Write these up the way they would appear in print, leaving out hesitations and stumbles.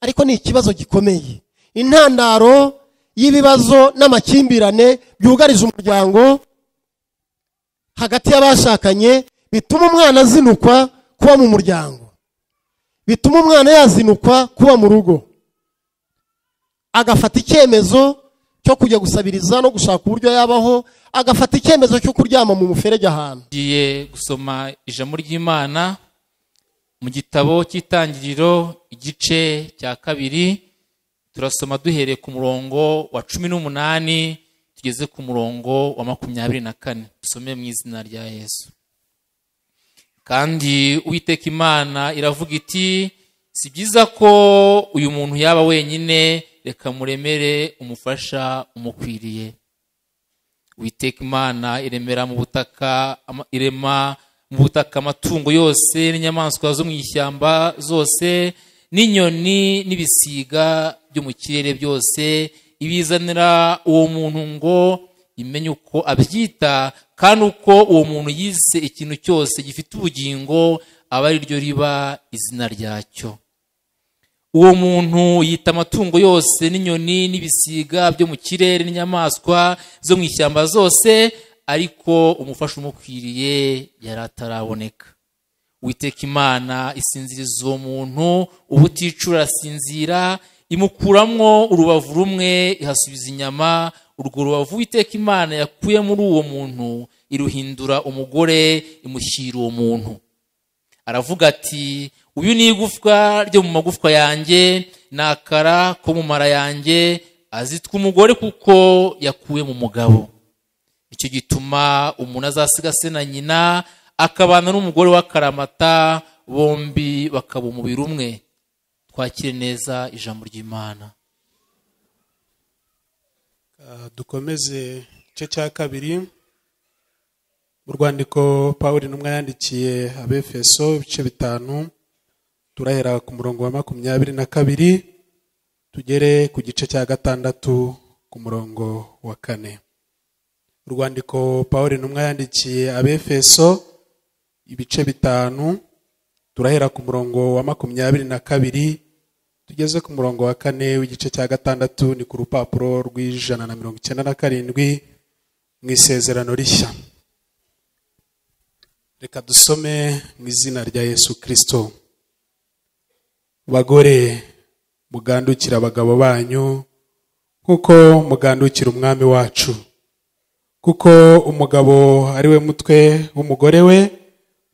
ariko ni ikibazo gikomeye, intandaro y'ibibazo n'amakimbirane byugarije umuryango hagati y'abashakanye, bituma umwana azinukwa kuba mu muryango, bituma umwana yazinukwa kuba mu rugo, agafata icyemezo cyo kujya gusabiriza no gushaka uburyo yabaho, agafata icyemezo cyo kuryama mu muferege ahantu. Tugiye gusoma ijambo ry'Imana mu gitabo cy'Itangiriro igice cya 2, turasoma duhereye ku murongo wa 18 tugeze ku murongo wa 24. Dusome mu izina rya Yesu. Kandi Uwiteka Imana iravuga iti, si byiza ko uyu muntu yaba wenyine, reka muremere umufasha umukwiriye. Uwiteka Imana irema mu butaka amatungo yose n'inyamaswa zo mu ishyamba zose, n'inyoni n'ibisiga byo mu kirere byose, ibizanira uwo muntu ngo imenye uko abyita, kandi uko uwo muntu yise ikintu cyose gifite ubugingo aba ari ryo riba izina ryacyo. Uwo muntu yita amatungo yose n'inyoni n'ibisiga byo mu kirere n'inyamaswa zo mu ishyamba zose, ariko umufasha umukwiriye yari ataraboneka. Uwiteka Imana isinziriza uwo muntu ubuticura, asinzira, imukuramwo urubavu rumwe, ihasubiza inyama. Urwo rubavu Uwiteka Imana yakuye muri uwo muntu iruhindura umugore, imushyira uwo muntu. Aravuga ati, uyu ni igufwa ryo mu magufwa yanjye, n'akara ko mu mara yanjye, azitwa umugore kuko yakuwe mu mugabo. Icyo gituma umuntu azasiga se na nyina, akabana n'umugore w'akaramata, bombi bakaba umubiri umwe. Twakire neza ijambo ry'Imana. Dukomeze igice cya 2 mu rwandiko Pawulo intumwa yandikiye Abefeso ibice 5, turahera ku murongo wa 22 tugere ku gice cya 6 ku murongo wa 4. Urwandiko Pawulo intumwa yandikiye Abefeso ibice 5, turahera ku murongo wa 22 tugeze ku murongo wa 4 w'igice cya 6. Ni ku rupapuro rw'197 mu Isezerano Rishya. Reka dusome mu izina rya Yesu Kristo. Bagore, mugandukira abagabo banyu kuko mugandukira umwami wacu, kuko umugabo ari we mutwe w'umugore we,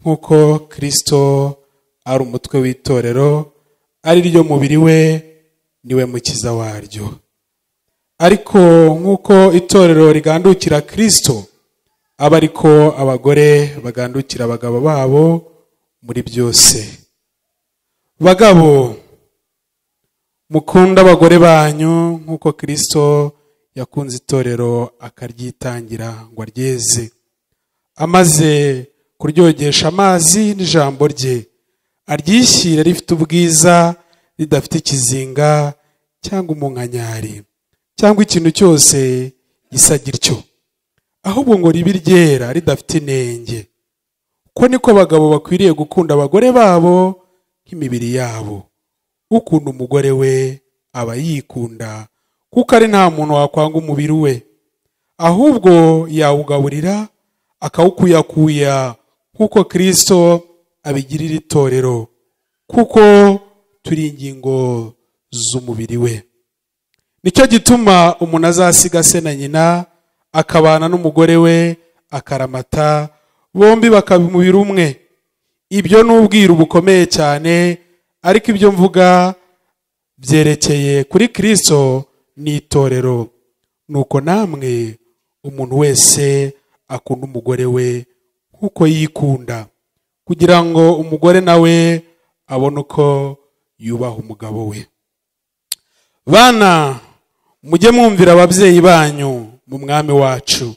nkuko Kristo ari umutwe w'itorero, ari ryo mubiri we, niwe mukiza waryo. Ariko nkuko itorero rigandukira Kristo, aba ariko abagore bagandukira abagabo babo muri byose. Bagabo, mukunda abagore banyu nkuko Kristo yakunze itorero akaryitangira ngo aryeze, amaze kuryogesha amazi n'ijambo rye, aryishyira rifite ubwiza, ridafite ikizinga cyangwa umunkanyari cyangwa ikintu cyose gisa gityo, ahubwo ngo ribe ryera, ridafite inenge. Uko niko abagabo bakwiriye gukunda abagore babo nk'imibiri yabo. Ukunda umugore we aba yikunda, kuko ari nta muntu wakwanga umubiri we, ahubwo yawugaburira akawukuyakuya, kuko Kristo abigirira itorero, kuko turi ingingo z'umubiri we. Nicyo gituma umuntu azasiga se na nyina, akabana n'umugore we, akaramata, bombi bakaba umubiri umwe. Ibyo ni ubwiru bukomeye cyane, ariko ibyo mvuga byerekeye kuri Kristo n'itorero. Nuko namwe umuntu wese akunda umugore we nkuko yikunda, kugira ngo umugore nawe abone uko yubaha umugabo we. Bana, mujye mwumvira ababyeyi banyu mu mwami wacu,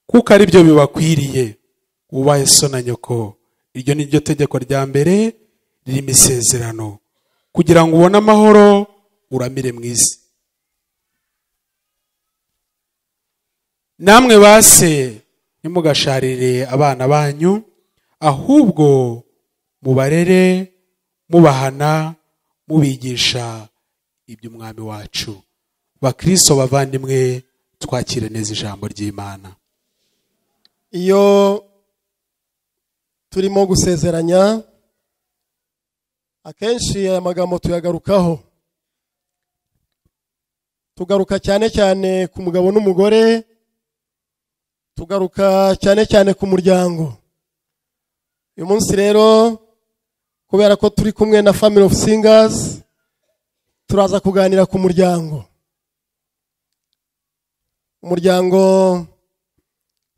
kuko ari byo bibakwiriye. Wubahe so na nyoko, iryo ni ryo tegeko rya mbere ririmo isezerano, kugira ngo ubone amahoro uramire mu isi. Namwe base, ntimugasharire abana banyu, ahubwo mubarere, mubahana, mubigisha iby'umwami wacu. Bakristo bavandimwe, twakire neza ijambo ry'Imana. Iyo turimo gusezeranya akenshi aya magambo tuyagarukaho, tugaruka cyane cyane ku mugabo n'umugore, tugaruka cyane cyane ku muryango. Uyu munsi rero kubera ko turi kumwe na Family of Singers, turaza kuganira ku muryango. Umuryango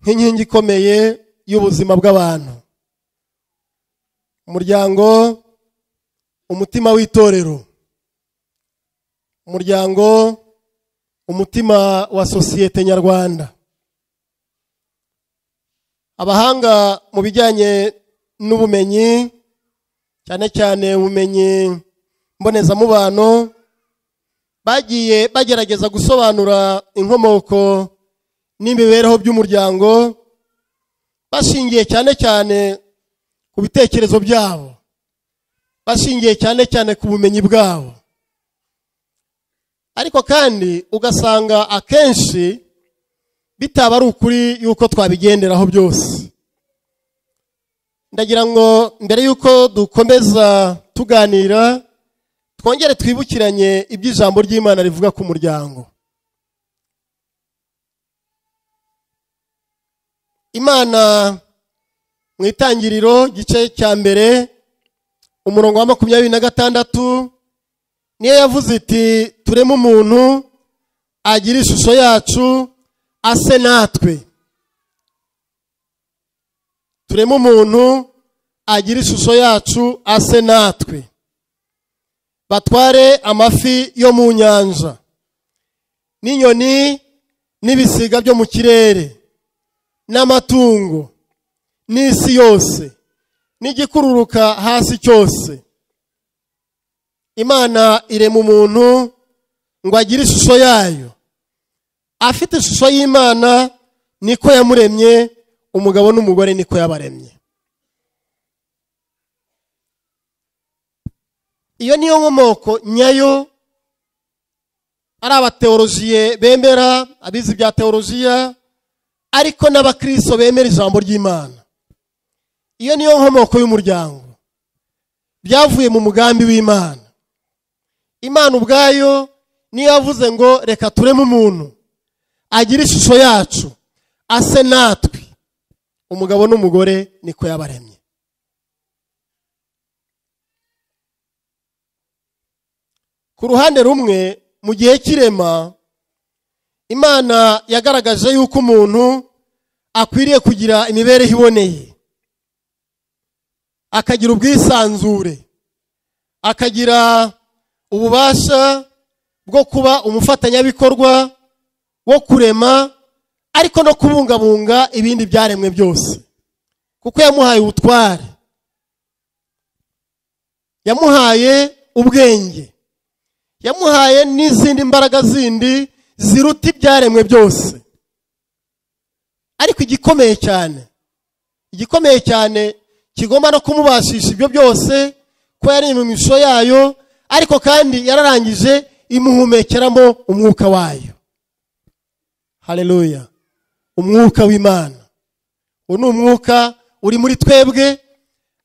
nk'inkingi ikomeye y'ubuzima bw'abantu. Umuryango umutima w'itorero. Umuryango umutima wa sosiyete nyarwanda. Abahanga mu bijyanye n'ubumenyi, cyane cyane ubumenyi mbonezamubano, bagiye bagerageza gusobanura inkomoko n'imibereho by'umuryango bashingiye cyane cyane ku bitekerezo byabo, bashingiye cyane cyane ku bumenyi bwabo. Ariko kandi ugasanga akenshi bitaba ari ukuri yuko twabigenderaho byose. Ndagira ngo mbere yuko dukomeza tuganira, twongere twibukiranye iby'ijambo ry'Imana rivuga ku muryango. Imana mu itangiriro gice cya mbere umurongo wa 26 niyo yavuze iti tureme umuntu agira ishusho yacu ase natwe. Tureme umuntu agira ishusho yacu ase natwe, batware amafi yo mu nyanja n'inyoni n'ibisiga byo mu kirere n'amatungo n'isi yose n'igikururuka hasi cyose. Imana irema umuntu ngo agire ishusho yayo. Afite ishusho y'Imana niko yamuremye, umugabo n'umugore niko yabaremye. Iyo niyo nkomoko nyayo ari abateolojiye bemera, abizi bya teolojiya, ariko n'abakristo bemera ijambo ry'Imana. Iyo niyo nkomoko y'umuryango, byavuye mu mugambi w'Imana. Imana ubwayo niyo yavuze ngo reka tureme umuntu agira ishusho yacu ase natwe, umugabo n'umugore niko yabaremye. Ku ruhande rumwe mu gihe cy'irema, Imana yagaragaje yuko umuntu akwiriye kugira imibereho iboneye, akagira ubwisanzure, akagira ububasha bwo kuba umufatanyabikorwa wo kurema, ariko no kubungabunga ibindi byaremwe byose, kuko yamuhaye ubutware, yamuhaye ubwenge, yamuhaye n'izindi mbaraga zindi ziruta ibyaremwe byose. Ariko igikomeye cyane kigomba no kumubashisha ibyo byose, ko yari mu misho yayo, ariko kandi yararangije imuhumekeramo umwuka wayo. Haleluya! Umwuka w'Imana. Uwo ni umwuka uri muri twebwe,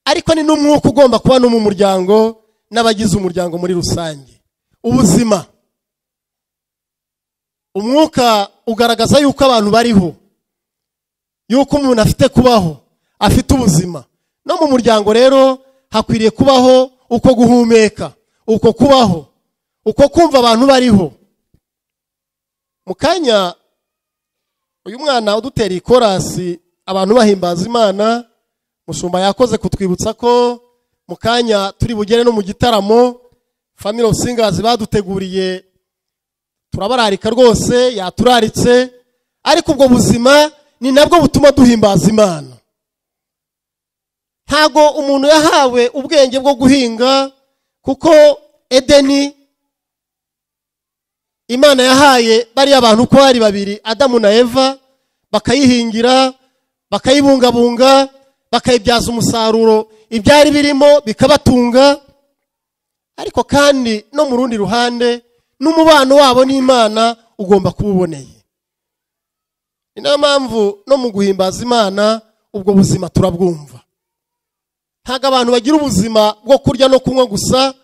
ariko ni n'umwuka ugomba kuba no mu muryango n'abagize umuryango muri rusange. Ubuzima. Umwuka ugaragaza yuko abantu bariho, yuko umuntu afite kubaho, afite ubuzima. No mu muryango rero hakwiriye kubaho uko guhumeka, uko kubaho, uko kumva abantu bariho. Mukanya uyu mwana udutera ikorasi abantu bahimbaza Imana, mushumba yakoze kutwibutsa ko mukanya turi bugere no mu gitaramo Family of Singers baduteguriye. Turabararika rwose, yaturaritse, ariko ubwo buzima ni nabwo butuma duhimbaza Imana. Ntago umuntu yahawe ubwenge bwo guhinga, kuko Edeni Imana yahaye bari abantu ko ari babiri, Adamu na Eva, bakayihingira, bakayibungabunga, bakayibyaza umusaruro ibyari birimo bikabatunga. Ariko kandi no mu rundi ruhande n'umubano wabo n'Imana ugomba kuba uboneye. Ni nayo mpamvu no mu guhimbaza Imana ubwo buzima turabwumva. Ntago abantu bagira ubuzima bwo kurya no kunywa gusa,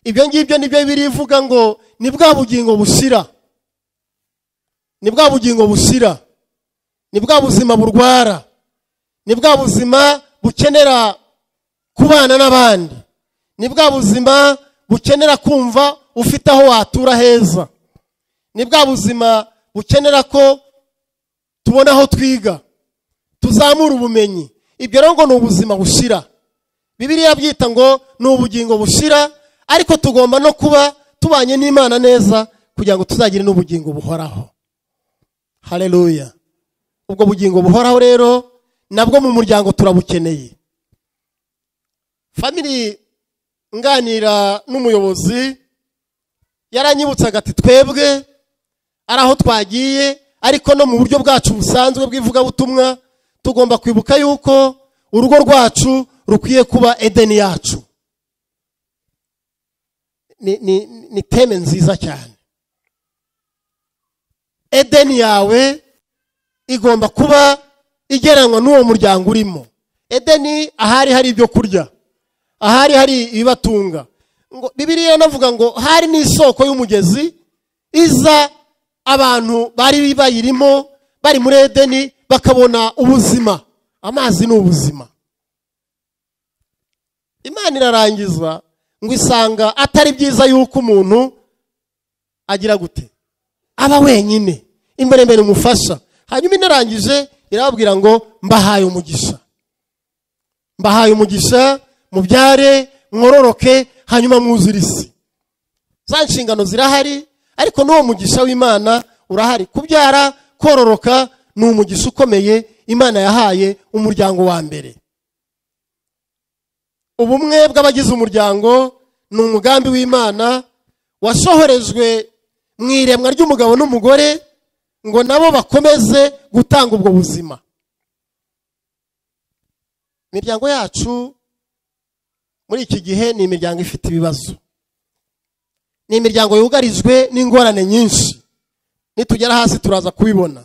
ibyo ngibyo nibyo birivuga ngo ni bwa bugingo bushira. Ni bwa bugingo bushira. Ni bwa buzima burwara. Ni bwa buzima bukenera kubana n'abandi. Ni bwa buzima bukenera kumva ufite aho watura heza. Ni bwa buzima bukenera ko tubona aho twiga, tuzamura ubumenyi. Ibyo rero ngo ni ubuzima bushira. Bibiliya byita ngo ni ubugingo bushira, ariko tugomba no kuba tubanye n'Imana neza kugira ngo tuzagire n'ubugingo buhoraho. Haleluya. Ubwo bugingo buhoraho rero nabwo mu muryango turabukeneye. Family nganira n'umuyobozi yaranyibutsaga ati twebwe araho twagiye, ariko no mu buryo bwacu busanzwe bw'ivugabutumwa tugomba kwibuka yuko urugo rwacu rukwiye kuba Edeni yacu. Ni teme nziza cyane. Edeni yawe igomba kuba igereranywa n'uwo muryango urimo. Edeni ahari hari ibyo kurya, ahari hari ibibatunga. Bibiliya navuga ngo hari n'isoko y'umugezi iza abantu bari bayirimo bari muri Edeni bakabona ubuzima. Amazi ni ubuzima. Imana irarangiza ngo isanga atari byiza yuko umuntu agira gute, aba wenyine imbere umufasha. Hanyuma inarangije irababwira ngo mbahaye umugisha. Mbahaye umugisha, mubyare, mwororoke, hanyuma mwuzure isi. Za nshingano zirahari, ariko n'uwo mugisha w'Imana urahari. Kubyara, kororoka ni umugisha ukomeye Imana yahaye umuryango wa mbere. Ubumwe bw'abagize umuryango ni umugambi w'Imana washohorejwe mu iremwa ry'umugabo n'umugore ngo nabo bakomeze gutanga ubwo buzima. Imiryango yacu muri iki gihe ni imiryango ifite ibibazo. Ni imiryango yugarijwe n'ingorane nyinshi. Nitugera hasi turaza kubibona.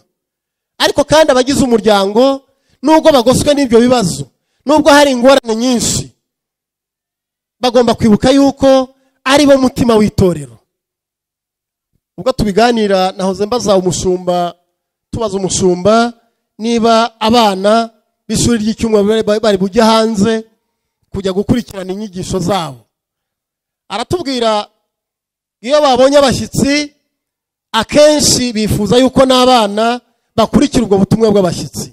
Ariko kandi abagize umuryango nubwo bagoswe n'ibyo bibazo, nubwo hari ingorane nyinshi, bagomba kwibuka yuko ari bo mutima w'itorero. Ubwo tubiganira nahoze mbaza umushumba, tubaza umushumba niba abana b'ishuri ry'icyumweru bari bujye hanze kujya gukurikirana inyigisho zabo. Aratubwira iyo babonye abashyitsi akenshi bifuza yuko n'abana bakurikira ubwo butumwa bw'abashyitsi.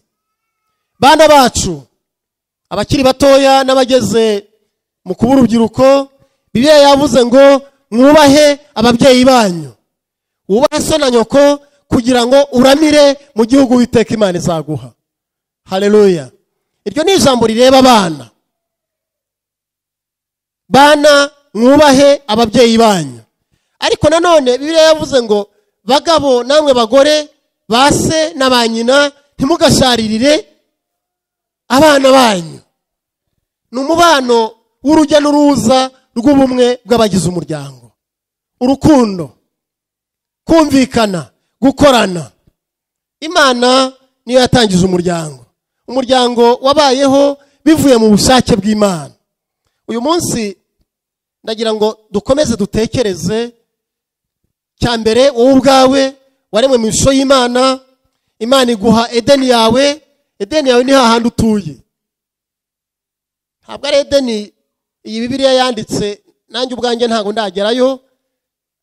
Bana bacu abakiri batoya n'abageze mu kuba urubyiruko, Bibiliya yavuze ngo mwubahe ababyeyi banyu, wubahe so na nyoko kugira ngo uramire mu gihugu Uwiteka Imana izaguha. Haleluya. Iryo ni ijambo rireba abana. Bana mwubahe ababyeyi banyu. Ariko nanone Bibiliya yavuze ngo bagabo namwe bagore, base na banyina, ntimugasharirire abana banyu. Ni umubano w'urujya n'uruza rw'ubumwe bw'abagize umuryango. Urukundo, kumvikana, gukorana. Imana niyo yatangije umuryango. Umuryango wabayeho bivuye mu bushake bw'Imana. Uyu munsi ndagira ngo dukomeze dutekereze cyambere wowe ubwawe waremwe mu ishusho y'Imana. Imana iguha Edeni yawe. Edeni yawe ni hahandi utuye. Ntabwo ari Edeni iyi Bibiliya yanditse, nanjye ubwanjye ntago ndagerayo,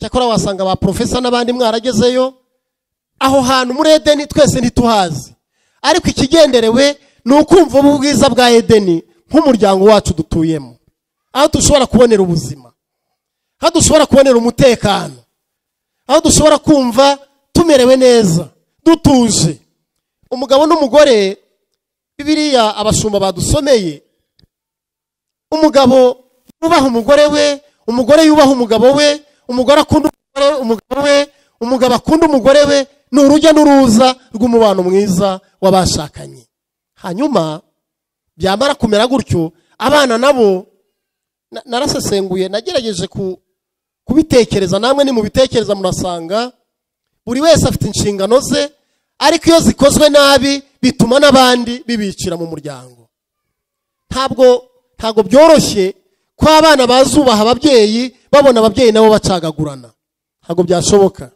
cyakora wasanga ba profesa n'abandi mwaragezeyo. Aho hantu muri Edeni twese ntituhazi, ariko ikigenderewe ni ukumva ubwiza bwa Edeni nk'umuryango wacu dutuyemo, aho dushobora kubonera ubuzima, aho dushobora kubonera umutekano, aho dushobora kumva tumerewe neza, dutuje. Umugabo n'umugore, Bibiliya abashumba badusomeye, umugabo yubaha umugore we, umugore yubaha umugabo we, umugore akunda umugabo we, umugabo akunda umugore we. Ni urujya n'uruza rw'umubano mwiza w'abashakanye. Hanyuma byamara kumera gutyo, abana nabo narasesenguye, nagerageje kubitekereza, namwe ni mu bitekereza murasanga buri wese afite inshingano ze, ariko iyo zikozwe nabi bituma n'abandi bibicira mu muryango. Ntabwo byoroshye ko abana bazubaha ababyeyi babona ababyeyi nabo bacagagurana, ntabwo byashoboka.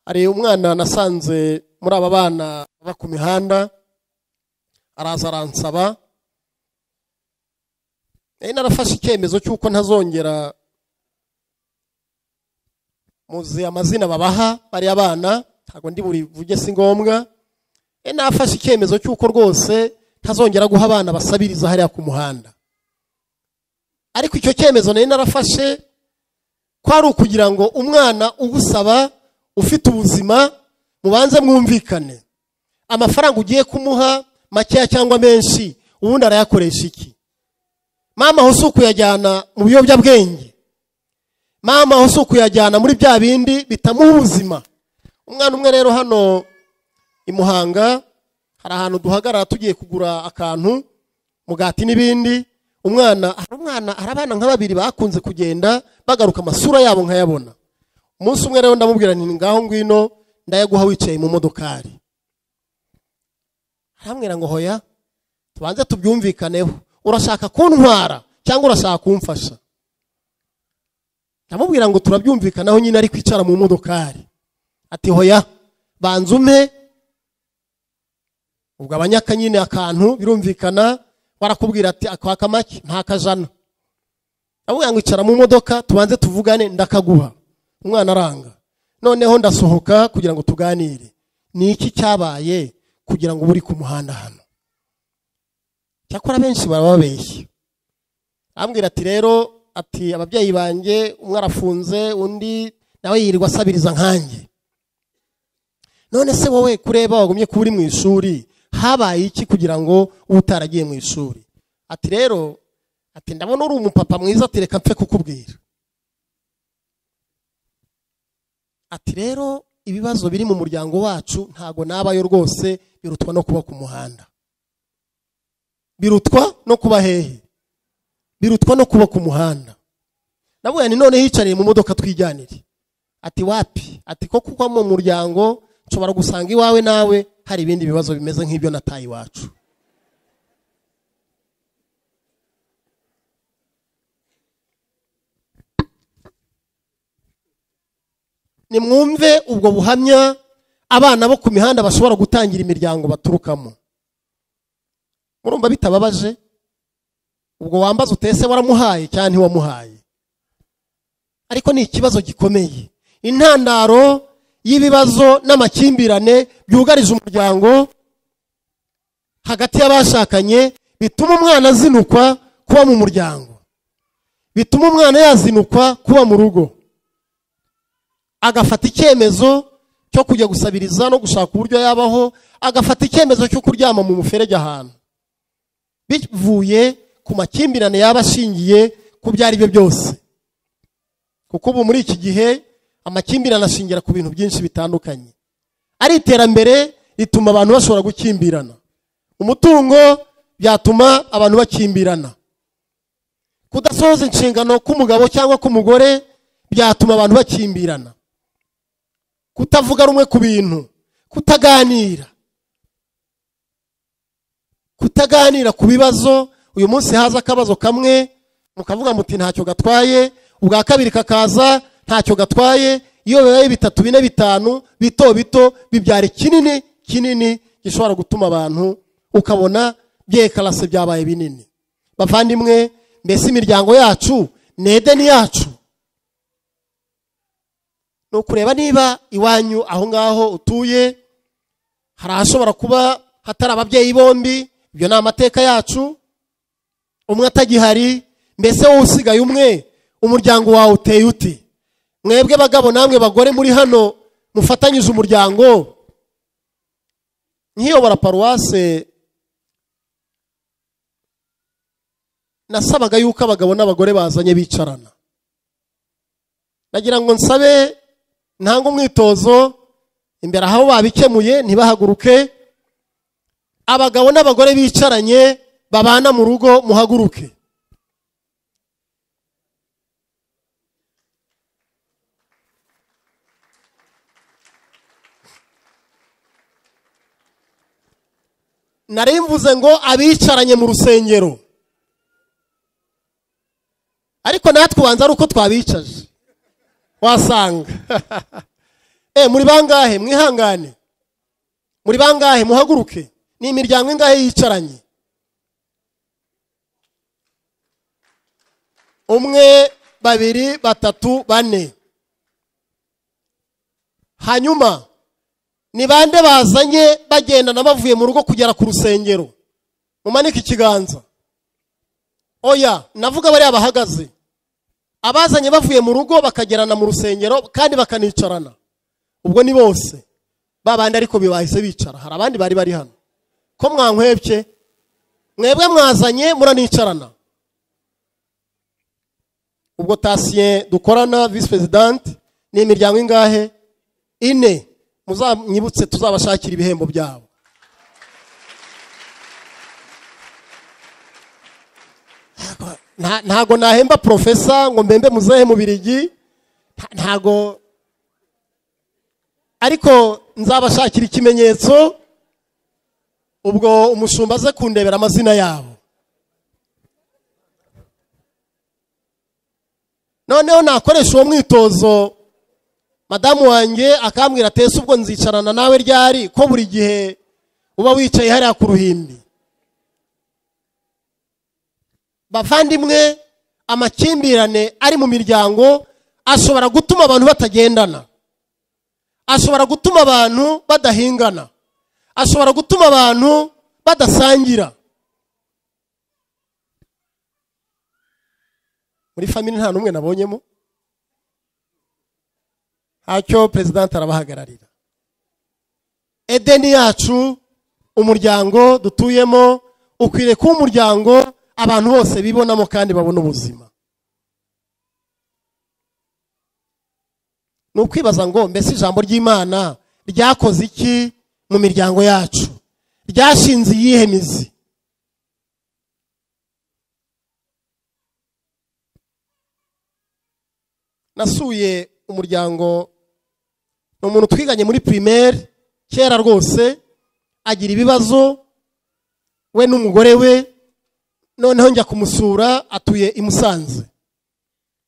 Hari umwana nasanze muri aba bana baba ku mihanda, araza aransaba, narafashe icyemezo cy'uko ntazongera, muzi amazina babaha bariya bana, ntabwo ndi burivuge si ngombwa, nafashe icyemezo cy'uko rwose ntazongera guha abana basabiriza hariya ku muhanda. Ariko icyo cyemezo nari narafashe ko ari ukugira ngo umwana ugusaba ufite ubuzima mubanze mwumvikane, amafaranga ugiye kumuha makeya cyangwa menshi ubundi arayakoresha iki. Mama aho si ukuyajyana mu biyobyabwenge, mama aho si ukuyajyana muri bya bindi bitamuha ubuzima. Umwana umwe rero hano i Muhanga hari ahantu duhagarara tugiye kugura akantu, mugati n'ibindi, hari abana nka babiri bakunze kugenda bagaruka amasura yabo nkayabona. Umunsi umwe rero ndamubwira nti ngaho ngwino ndayaguha wicaye mu modokari. Arambwira ngo hoya tubanze tubyumvikaneho, urashaka kuntwara cyangwa urashaka kumfasha? Ndamubwira ngo turabyumvikanaho nyine, ari kwicara mu modokari. Ati hoya banza umpe, ubwo abanyaka nyine akantu birumvikana, warakubwira ati akwaka make nta kajana. Ndamubwira ngo icara mu modoka tubanze tuvugane ndakaguha. Umwana aranga. Noneho ndasohoka kugira ngo tuganire, ni iki cyabaye kugira ngo buri ku muhanda hano. Cyakora benshi barababeshya. Ambwira ati rero, ati ababyeyi banjye umwe arafunze undi nawe yirirwa asabiriza nkanjye. None se wowe kureba wagumye kuba uri mu ishuri habaye iki kugira ngo utaragiye mu ishuri? Ati rero, ati ndabona uri umupapa mwiza, ati reka mpfe kukubwira. Ati rero ibibazo biri mu muryango wacu ntago nabayo rwose, birutwa no kuba ku muhanda. Birutwa no kuba hehe? Birutwa no kuba ku muhanda. Nabuye ni none hicariye mu modoka twijyanire. Ati wapi? Ati ko kuba mu muryango nshobora gusanga iwawe nawe hari ibindi bibazo bimeze nk'ibyo nataye iwacu. Nimwumve ubwo buhamya abana bo ku mihanda bashobora gutangira imiryango baturukamo. Murumva bitababaje? Ubwo wambaza utese waramuhaye cyane ntiwamuhaye. Ariko ni ikibazo gikomeye, intandaro y'ibibazo n'amakimbirane byugarije umuryango hagati y'abashakanye, bituma umwana azinukwa kuba mu muryango, bituma umwana yazinukwa kuba mu rugo, agafata icyemezo cyo kujya gusabiriza no gushaka uburyo yabaho, agafata icyemezo cyo kuryama mu muferege ahantu, bivuye ku makimbirane yaba ashingiye ku byari byo byose. Kuko ubu muri iki gihe amakimbirane ashingira ku bintu byinshi bitandukanye. Ari iterambere rituma abantu bashobora gukimbirana, umutungo byatuma abantu bakimbirana, kudasohoza inshingano k'umugabo cyangwa k'umugore byatuma abantu bakimbirana, kutavuga rumwe ku bintu, kutaganira ku bibazo. Uyu munsi haza akabazo kamwe mukavuga muti ntacyo gatwaye, ubwa kabiri kakaza ntacyo gatwaye, iyo bibaye 3 4 5 bito bito bibyara kinini gishobora gutuma abantu ukabona byekarase byabaye binini. Bavandimwe, mbese imiryango yacu nedeni yacu no kureba niba iwanyu aho ngaho utuye harashobora kuba hatari ababyeyi bombi. Ibyo ni amateka yacu. Umwe atagihari, mbese wowe usigaye umwe, umuryango wawe uteye uti? Mwebwe bagabo namwe bagore muri hano mufatanyije umuryango. Nkiyobora paruwase nasabaga yuko abagabo n'abagore bazanye bicarana. Nagira ngo nsabe ntango umwitozo imbere aho babikemuye ntibahaguruke, abagabo n'abagore bicaranye babana mu rugo muhaguruke. Nari mvuze ngo abicaranye mu rusengero, ariko natwe ubanza ari uko twabicaje wasanga. Muri bangahe mwihangane? Muri bangahe muhaguruke? Ni imiryango ingahe yicaranye? Umwe, babiri, batatu, bane. Hanyuma ni bande bazanye bagendana bavuye mu rugo kugera ku rusengero? Mumanike ikiganza. Oya, navuga bari abahagaze. Abazanye bavuye mu rugo bakagerana mu rusengero kandi bakanicarana. Ubwo ni bose. Babandi ariko bibahise bicara. Hari abandi bari hano. Ko mwankwebye? Mwebwe mwazanye muranicarana. Ubwo Tasien dukorana vice president ni imiryango ingahe? 4. Muzanyibutse tuzabashakira ibihembo byabo. Ntago nahemba profesa ngo mbembe muzehe mu Birigi, ntago, ariko nzabashakira ikimenyetso ubwo umushumba aze kundebera amazina yabo. Noneho nakoresha uwo mwitozo madamu wanjye akambwira atese ubwo nzicarana nawe ryari ko buri gihe uba wicaye hariya ku ruhimbi. Bavandimwe, amakimbirane ari mu miryango ashobora gutuma abantu batagendana, ashobora gutuma abantu badahingana, ashobora gutuma abantu badasangira. Muri family nta numwe nabonyemo. Hacyo president arabahagararira. Edeni yacu, umuryango dutuyemo ukwiriye kuba umuryango abantu bose bibonamo kandi babona ubuzima. Nukwibaza ngo mbese ijambo ry'Imana ryakoze iki mu miryango yacu? Ryashinze iyihe mizi? Nasuye umuryango, umuntu twiganye muri primaire kera rwose, agira ibibazo we n'umugore we, noneho njya kumusura, atuye i Musanze.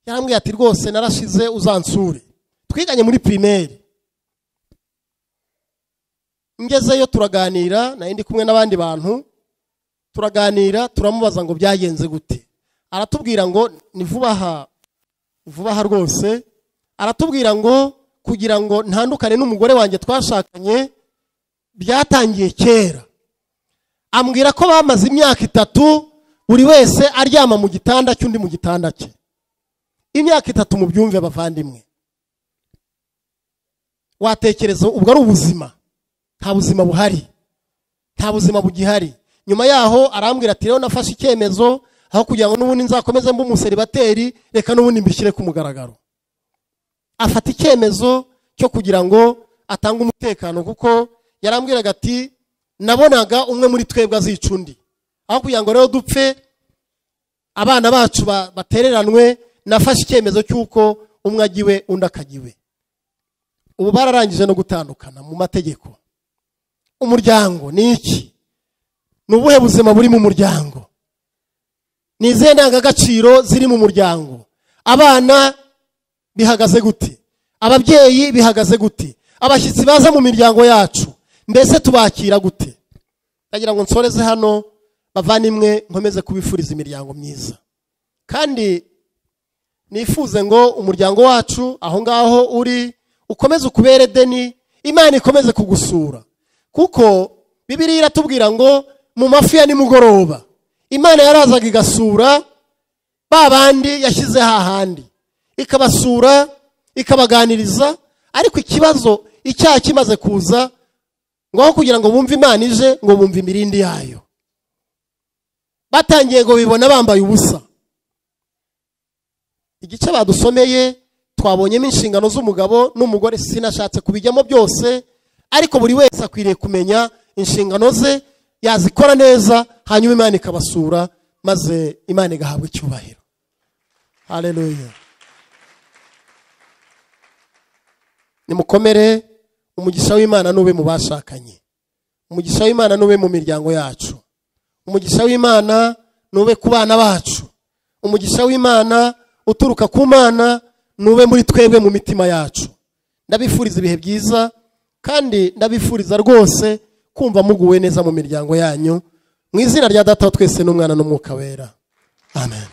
Yarambwiye ati rwose narashize uzansure. Twiganye muri primaire. Ngezeyo turaganira, na ndi kumwe n'abandi bantu, turaganira, turamubaza ngo byagenze gute. Aratubwira ngo ni vuba aha rwose. Aratubwira ngo kugira ngo ntandukane n'umugore wanjye twashakanye byatangiye kera. Ambwira ko bamaze imyaka 3 buri wese aryama mu gitanda cy'undi mu gitanda cye. Imyaka 3 mu byumve bavandimwe. Watekereza ubwo ari ubuzima? Nta buzima buhari, nta buzima bugihari. Nyuma yaho arambwira ati rero nafashe icyemezo, aho kugira ngo n'ubundi nzakomeze mbu umuseribateri, reka n'ubundi mbishyire ku mugaragaro. Afata icyemezo cyo kugira ngo atange umutekano, kuko yarambwiraga ati nabonaga umwe muri twebwe azicundi, aho kugira ngo rero dupfe abana bacu batereranwe, nafashe icyemezo cy'uko umwe agiwe undi akagiwe. Ubu bararangije no gutandukana mu mategeko. Umuryango ni iki? Ni ubuhe buzima buri mu muryango? Ni izihe ndangagaciro ziri mu muryango? Abana bihagaze gute? Ababyeyi bihagaze gute? Abashyitsi baza mu miryango yacu mbese tubakira gute? Ndagira ngo nsoreze hano bavandimwe, nkomeze kubifuriza imiryango myiza, kandi nifuze ngo umuryango wacu aho ngaho uri ukomeze ukubere Edeni, Imana ikomeze kugusura, kuko Bibiliya iratubwira ngo mu mafi ya nimugoroba Imana yarazaga igasura babandi yashyize hahandi, ikabasura ikabaganiriza. Ariko ikibazo icyaha kimaze kuza, ngo aho kugira ngo bumve Imana ije, ngo bumve imirindi yayo. Batangiye ngo bibona bambaye ubusa. Igice badusomeye twabonyemo inshingano z'umugabo n'umugore, sinashatse kubijyamo byose, ariko buri wese akwiriye kumenya inshingano ze, yazikora neza, hanyuma Imana ikabasura maze Imana igahabwa icyubahiro. Haleluya. Nimukomere. Umugisha w'Imana nube mu bashakanye, umugisha w'Imana nube mu miryango yacu, umugisha w'Imana nube ku bana bacu, umugisha w'Imana uturuka ku Mana nube muri twebwe mu mitima yacu. Ndabifuriza ibihe byiza kandi ndabifuriza rwose kumva muguwe neza mu miryango yanyu, mu izina rya Data wa twese n'Umwana n'Umwuka wera. Amen.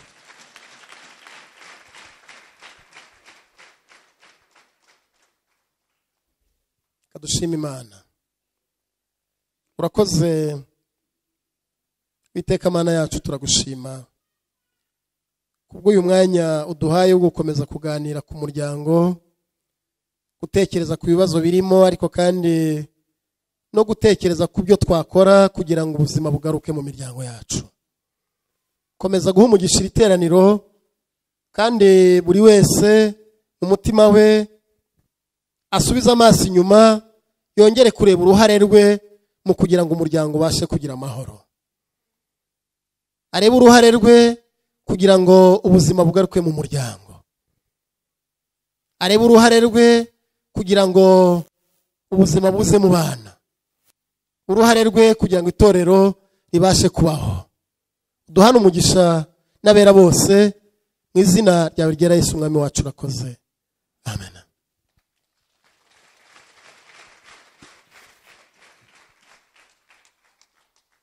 Kadushima Imana. Urakoze Uwiteka Mana yacu, turagushima kubwo uyu mwanya uduhaye wo gukomeza kuganira ku muryango, gutekereza ku bibazo birimo, ariko kandi no gutekereza ku byo twakora kugira ngo ubuzima bugaruke mu miryango yacu. Komeza guha umugisha iteraniro, kandi buri wese umutima we asubiza amaso inyuma, yongere kureba uruhare rwe mu kugira ngo umuryango ubashe kugira amahoro. Arebe uruhare rwe kugira ngo ubuzima bugaruke mu muryango. Arebe uruhare rwe kugira ngo ubuzima buze mu bana. Uruhare rwe kugira ngo itorero ribashe kubaho. Duhana umugisha n'abera bose, mu izina ryawe ryera Yesu Umwami wacu urakoze. Amen.